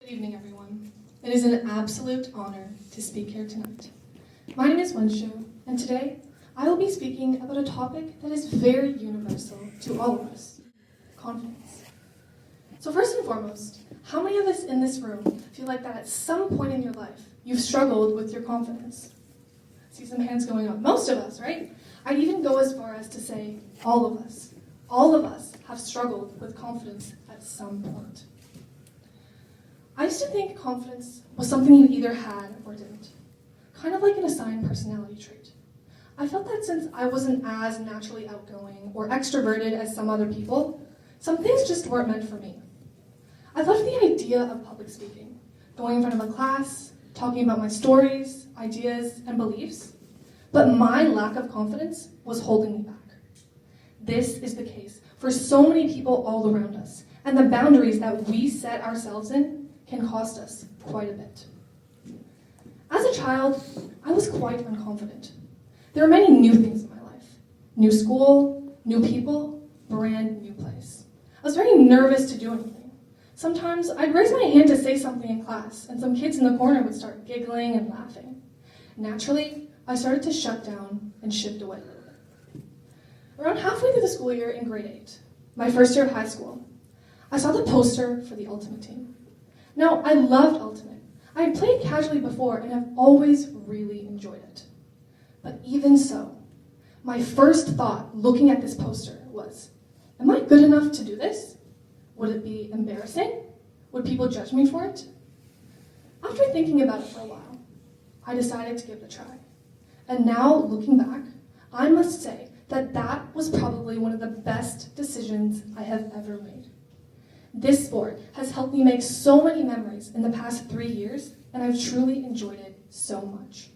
Good evening, everyone. It is an absolute honor to speak here tonight. My name is Wenshu, and today I will be speaking about a topic that is very universal to all of us: confidence. So first and foremost, how many of us in this room feel like that at some point in your life you've struggled with your confidence? I see some hands going up. Most of us, right? I'd even go as far as to say all of us. All of us have struggled with confidence at some point. I used to think confidence was something you either had or didn't, kind of like an assigned personality trait. I felt that since I wasn't as naturally outgoing or extroverted as some other people, some things just weren't meant for me. I loved the idea of public speaking, going in front of a class, talking about my stories, ideas, and beliefs, but my lack of confidence was holding me back. This is the case for so many people all around us, and the boundaries that we set ourselves in can cost us quite a bit. As a child, I was quite unconfident. There were many new things in my life. New school, new people, brand new place. I was very nervous to do anything. Sometimes I'd raise my hand to say something in class, and some kids in the corner would start giggling and laughing. Naturally, I started to shut down and shift away a little bit. Around halfway through the school year in grade 8, my first year of high school, I saw the poster for the Ultimate Team. Now, I loved Ultimate. I had played casually before and have always really enjoyed it. But even so, my first thought looking at this poster was, am I good enough to do this? Would it be embarrassing? Would people judge me for it? After thinking about it for a while, I decided to give it a try. And now, looking back, I must say that that was probably one of the best decisions I have ever made. This sport has helped me make so many memories in the past 3 years, and I've truly enjoyed it so much.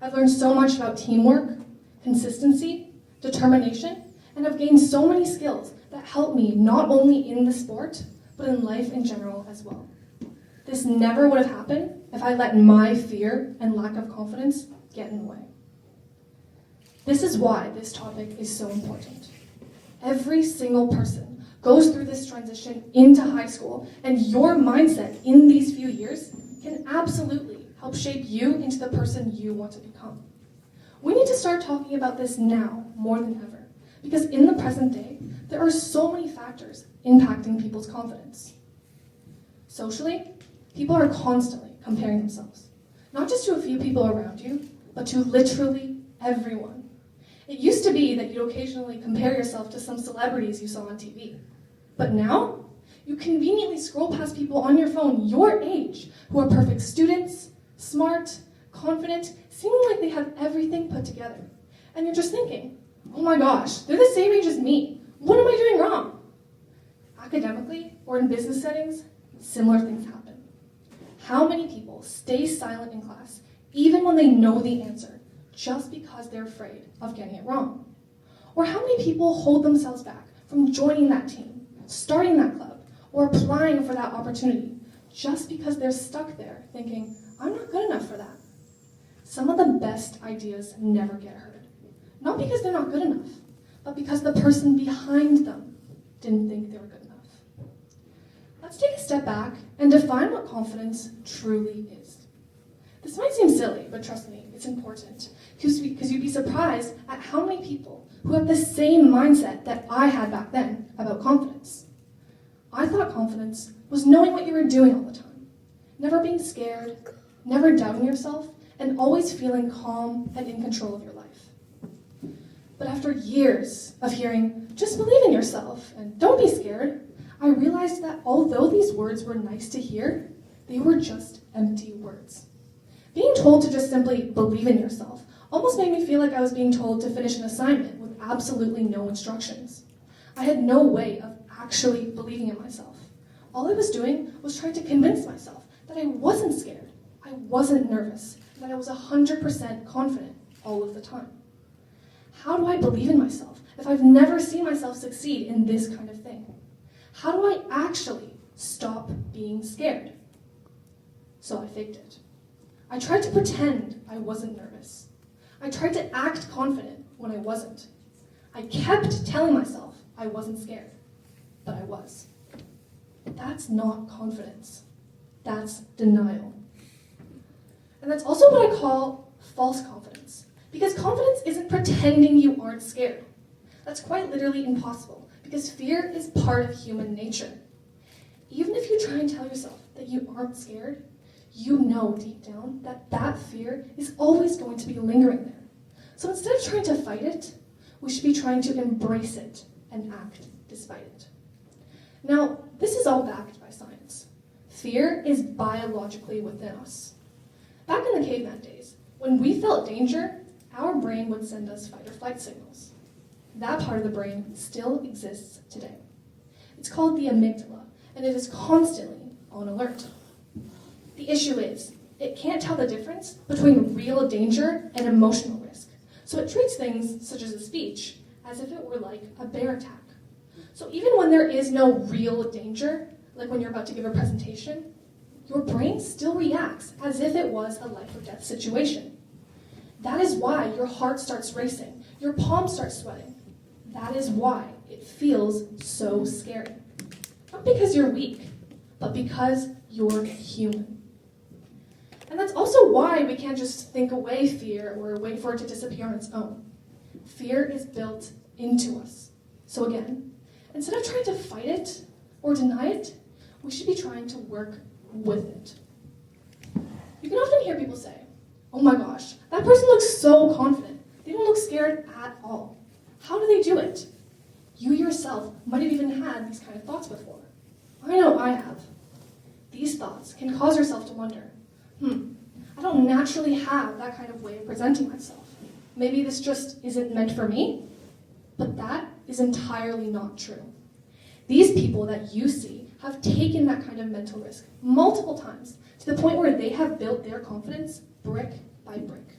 I've learned so much about teamwork, consistency, determination, and I've gained so many skills that help me not only in the sport, but in life in general as well. This never would have happened if I let my fear and lack of confidence get in the way. This is why this topic is so important. Every single person goes through this transition into high school, and your mindset in these few years can absolutely help shape you into the person you want to become. We need to start talking about this now more than ever, because in the present day, there are so many factors impacting people's confidence. Socially, people are constantly comparing themselves, not just to a few people around you, but to literally everyone. It used to be that you'd occasionally compare yourself to some celebrities you saw on TV. But now, you conveniently scroll past people on your phone your age who are perfect students, smart, confident, seeming like they have everything put together. And you're just thinking, oh my gosh, they're the same age as me. What am I doing wrong? Academically or in business settings, similar things happen. How many people stay silent in class even when they know the answer just because they're afraid of getting it wrong? Or how many people hold themselves back from joining that team, starting that club, or applying for that opportunity just because they're stuck there thinking, I'm not good enough for that? Some of the best ideas never get heard. Not because they're not good enough, but because the person behind them didn't think they were good enough. Let's take a step back and define what confidence truly is. This might seem silly, but trust me, it's important, because you'd be surprised at how many people who have the same mindset that I had back then about confidence. I thought confidence was knowing what you were doing all the time, never being scared, never doubting yourself, and always feeling calm and in control of your life. But after years of hearing, just believe in yourself and don't be scared, I realized that although these words were nice to hear, they were just empty words. Being told to just simply believe in yourself almost made me feel like I was being told to finish an assignment with absolutely no instructions. I had no way of actually believing in myself. All I was doing was trying to convince myself that I wasn't scared, I wasn't nervous, that I was 100% confident all of the time. How do I believe in myself if I've never seen myself succeed in this kind of thing? How do I actually stop being scared? So I faked it. I tried to pretend I wasn't nervous. I tried to act confident when I wasn't. I kept telling myself I wasn't scared, but I was. That's not confidence. That's denial. And that's also what I call false confidence. Because confidence isn't pretending you aren't scared. That's quite literally impossible, because fear is part of human nature. Even if you try and tell yourself that you aren't scared, you know deep down that that fear is always going to be lingering there. So instead of trying to fight it, we should be trying to embrace it and act despite it. Now, this is all backed by science. Fear is biologically within us. Back in the caveman days, when we felt danger, our brain would send us fight or flight signals. That part of the brain still exists today. It's called the amygdala, and it is constantly on alert. The issue is, it can't tell the difference between real danger and emotional risk. So it treats things, such as a speech, as if it were like a bear attack. So even when there is no real danger, like when you're about to give a presentation, your brain still reacts as if it was a life or death situation. That is why your heart starts racing, your palms start sweating. That is why it feels so scary. Not because you're weak, but because you're human. And that's also why we can't just think away fear or wait for it to disappear on its own. Fear is built into us. So again, instead of trying to fight it or deny it, we should be trying to work with it. You can often hear people say, "Oh my gosh, that person looks so confident. They don't look scared at all. How do they do it?" You yourself might have even had these kind of thoughts before. I know I have. These thoughts can cause yourself to wonder, I don't naturally have that kind of way of presenting myself. Maybe this just isn't meant for me? But that is entirely not true. These people that you see have taken that kind of mental risk multiple times to the point where they have built their confidence brick by brick.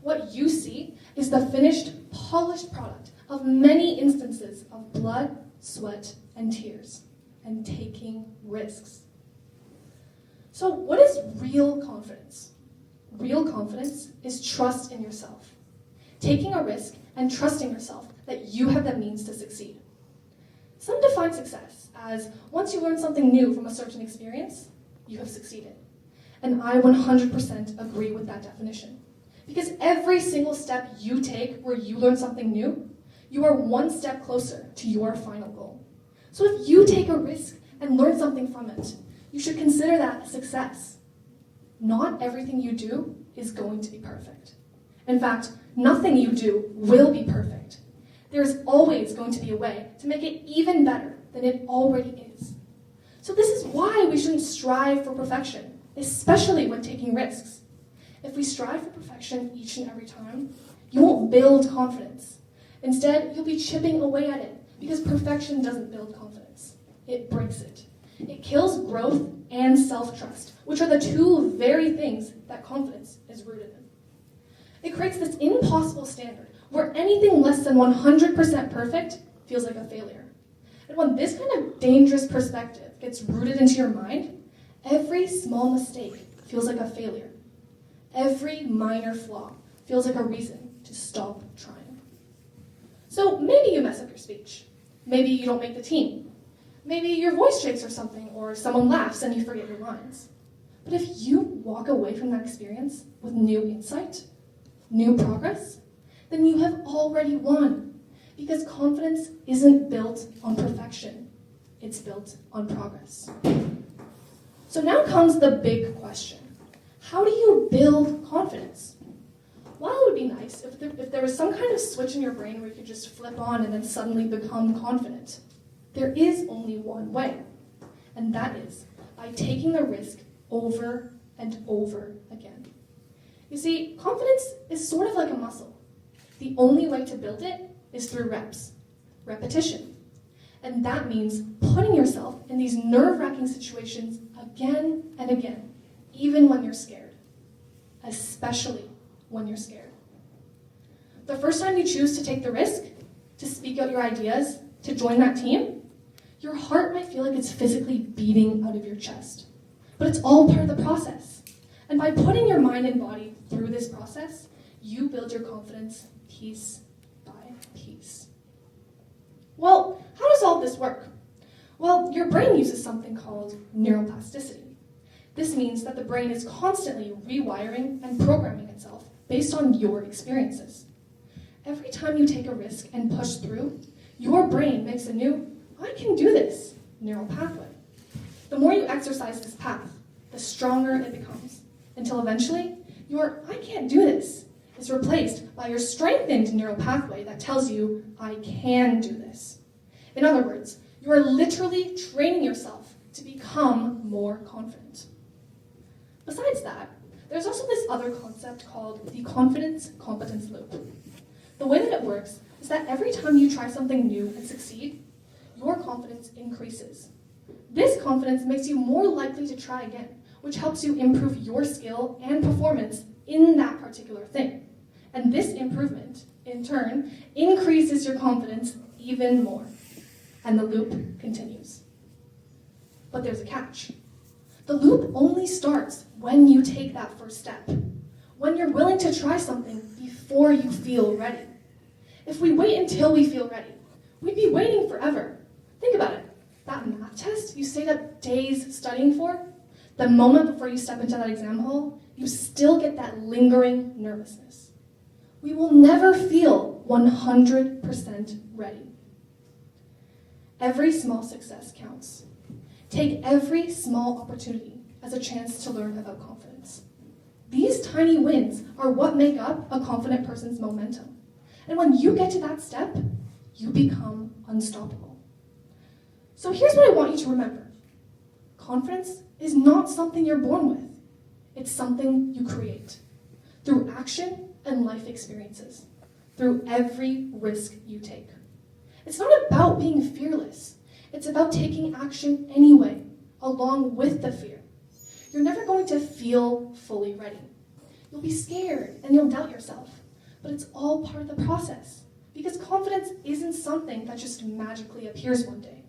What you see is the finished, polished product of many instances of blood, sweat, and tears, and taking risks. So what is real confidence? Real confidence is trust in yourself. Taking a risk and trusting yourself that you have the means to succeed. Some define success as once you learn something new from a certain experience, you have succeeded. And I 100% agree with that definition. Because every single step you take where you learn something new, you are one step closer to your final goal. So if you take a risk and learn something from it, you should consider that a success. Not everything you do is going to be perfect. In fact, nothing you do will be perfect. There is always going to be a way to make it even better than it already is. So this is why we shouldn't strive for perfection, especially when taking risks. If we strive for perfection each and every time, you won't build confidence. Instead, you'll be chipping away at it, because perfection doesn't build confidence. It breaks it. It kills growth and self-trust, which are the two very things that confidence is rooted in. It creates this impossible standard where anything less than 100% perfect feels like a failure. And when this kind of dangerous perspective gets rooted into your mind, every small mistake feels like a failure. Every minor flaw feels like a reason to stop trying. So maybe you mess up your speech. Maybe you don't make the team. Maybe your voice shakes or something, or someone laughs and you forget your lines. But if you walk away from that experience with new insight, new progress, then you have already won. Because confidence isn't built on perfection. It's built on progress. So now comes the big question. How do you build confidence? While it would be nice if there was some kind of switch in your brain where you could just flip on and then suddenly become confident, there is only one way, and that is by taking the risk over and over again. You see, confidence is sort of like a muscle. The only way to build it is through reps, repetition. And that means putting yourself in these nerve-wracking situations again and again, even when you're scared, especially when you're scared. The first time you choose to take the risk, to speak out your ideas, to join that team, your heart might feel like it's physically beating out of your chest. But it's all part of the process. And by putting your mind and body through this process, you build your confidence piece by piece. Well, how does all this work? Well, your brain uses something called neuroplasticity. This means that the brain is constantly rewiring and programming itself based on your experiences. Every time you take a risk and push through, your brain makes a new, I can do this, neural pathway. The more you exercise this path, the stronger it becomes, until eventually, your I can't do this is replaced by your strengthened neural pathway that tells you, I can do this. In other words, you are literally training yourself to become more confident. Besides that, there's also this other concept called the confidence-competence loop. The way that it works is that every time you try something new and succeed, your confidence increases. This confidence makes you more likely to try again, which helps you improve your skill and performance in that particular thing. And this improvement, in turn, increases your confidence even more. And the loop continues. But there's a catch. The loop only starts when you take that first step, when you're willing to try something before you feel ready. If we wait until we feel ready, we'd be waiting forever. Think about it. That math test you stayed up days studying for, the moment before you step into that exam hall, you still get that lingering nervousness. We will never feel 100% ready. Every small success counts. Take every small opportunity as a chance to learn about confidence. These tiny wins are what make up a confident person's momentum. And when you get to that step, you become unstoppable. So here's what I want you to remember. Confidence is not something you're born with. It's something you create through action and life experiences, through every risk you take. It's not about being fearless. It's about taking action anyway, along with the fear. You're never going to feel fully ready. You'll be scared and you'll doubt yourself, but it's all part of the process because confidence isn't something that just magically appears one day.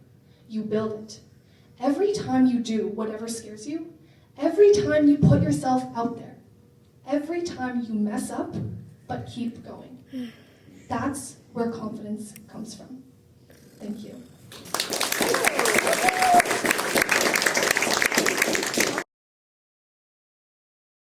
You build it. Every time you do whatever scares you, every time you put yourself out there, every time you mess up, but keep going. That's where confidence comes from. Thank you.